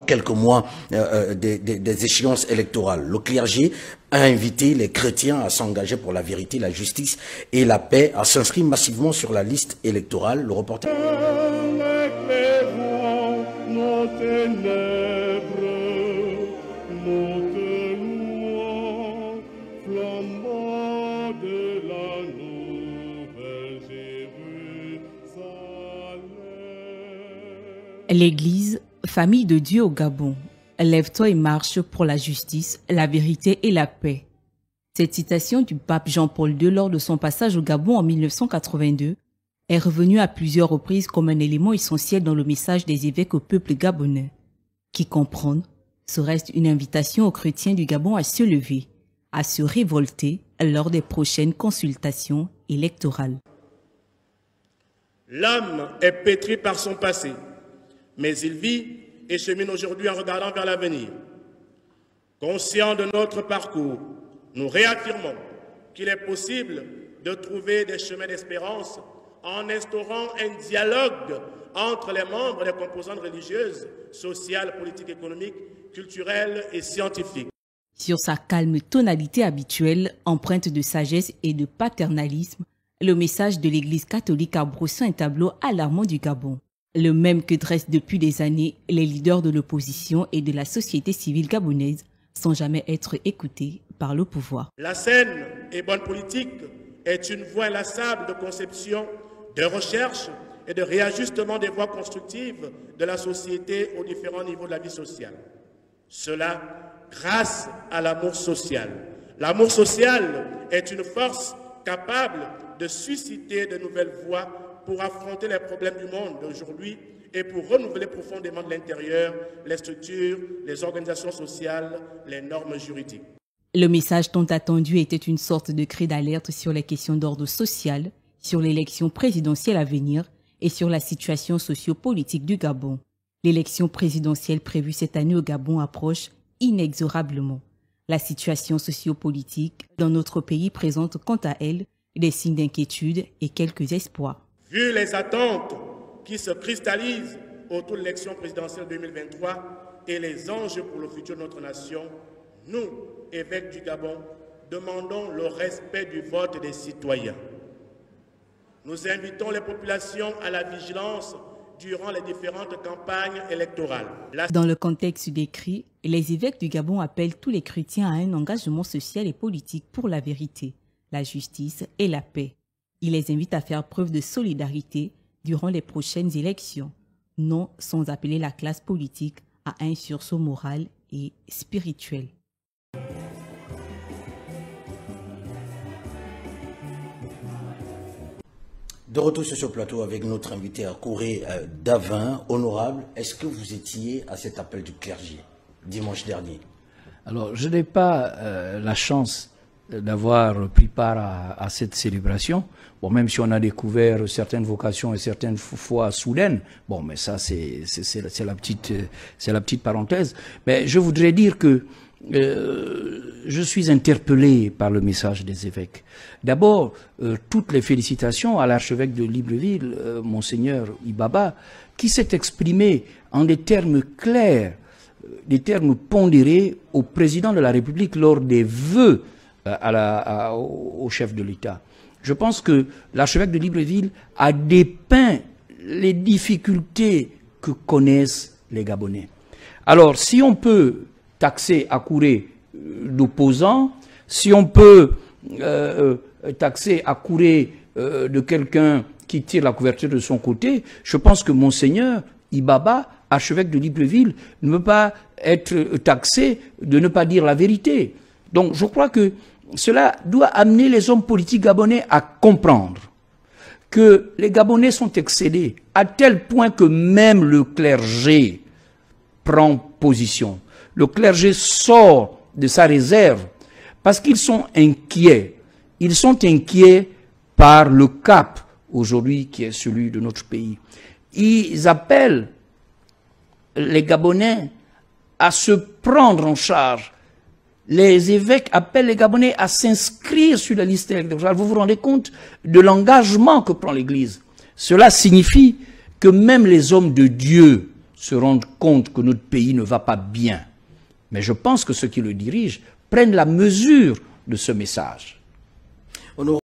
quelques mois des échéances électorales. Le clergé a invité les chrétiens à s'engager pour la vérité, la justice et la paix, à s'inscrire massivement sur la liste électorale. Le reporter... L'Église, famille de Dieu au Gabon, lève-toi et marche pour la justice, la vérité et la paix. Cette citation du pape Jean-Paul II lors de son passage au Gabon en 1982 est revenue à plusieurs reprises comme un élément essentiel dans le message des évêques au peuple gabonais. Qui comprendre, ce reste une invitation aux chrétiens du Gabon à se lever, à se révolter lors des prochaines consultations électorales. L'homme est pétri par son passé, mais il vit et chemine aujourd'hui en regardant vers l'avenir. Conscient de notre parcours, nous réaffirmons qu'il est possible de trouver des chemins d'espérance en instaurant un dialogue entre les membres des composantes religieuses, sociales, politiques, économiques, culturelles et scientifiques. Sur sa calme tonalité habituelle, empreinte de sagesse et de paternalisme, le message de l'Église catholique a brossé un tableau alarmant du Gabon. Le même que dressent depuis des années les leaders de l'opposition et de la société civile gabonaise, sans jamais être écoutés par le pouvoir. La saine et bonne politique est une voie inlassable de conception, de recherche et de réajustement des voies constructives de la société aux différents niveaux de la vie sociale. Cela grâce à l'amour social. L'amour social est une force capable de susciter de nouvelles voies pour affronter les problèmes du monde d'aujourd'hui et pour renouveler profondément de l'intérieur les structures, les organisations sociales, les normes juridiques. Le message tant attendu était une sorte de cri d'alerte sur les questions d'ordre social, sur l'élection présidentielle à venir et sur la situation socio-politique du Gabon. L'élection présidentielle prévue cette année au Gabon approche inexorablement. La situation socio-politique dans notre pays présente quant à elle des signes d'inquiétude et quelques espoirs. Vu les attentes qui se cristallisent autour de l'élection présidentielle 2023 et les enjeux pour le futur de notre nation, nous, évêques du Gabon, demandons le respect du vote des citoyens. Nous invitons les populations à la vigilance durant les différentes campagnes électorales. Dans le contexte décrit, les évêques du Gabon appellent tous les chrétiens à un engagement social et politique pour la vérité, la justice et la paix. Ils les invitent à faire preuve de solidarité durant les prochaines élections, non sans appeler la classe politique à un sursaut moral et spirituel. De retour sur ce plateau avec notre invité à Kouré Davin. Honorable, est-ce que vous étiez à cet appel du clergé dimanche dernier? Alors, je n'ai pas la chance d'avoir pris part à cette célébration. Bon, même si on a découvert certaines vocations et certaines fois soudaines, bon, mais ça, c'est la petite parenthèse. Mais je voudrais dire que je suis interpellé par le message des évêques. D'abord, toutes les félicitations à l'archevêque de Libreville, Monseigneur Ibaba, qui s'est exprimé en des termes clairs, des termes pondérés au président de la République lors des vœux au chef de l'État. Je pense que l'archevêque de Libreville a dépeint les difficultés que connaissent les Gabonais. Alors, si on peut taxer à Kouré d'opposants, si on peut taxer à Kouré de quelqu'un qui tire la couverture de son côté, je pense que Monseigneur Ibaba, archevêque de Libreville, ne peut pas être taxé de ne pas dire la vérité. Donc, je crois que cela doit amener les hommes politiques gabonais à comprendre que les Gabonais sont excédés à tel point que même le clergé prend position. Le clergé sort de sa réserve parce qu'ils sont inquiets. Ils sont inquiets par le cap aujourd'hui qui est celui de notre pays. Ils appellent les Gabonais à se prendre en charge. Les évêques appellent les Gabonais à s'inscrire sur la liste électorale. Vous vous rendez compte de l'engagement que prend l'Église. Cela signifie que même les hommes de Dieu se rendent compte que notre pays ne va pas bien. Mais je pense que ceux qui le dirigent prennent la mesure de ce message.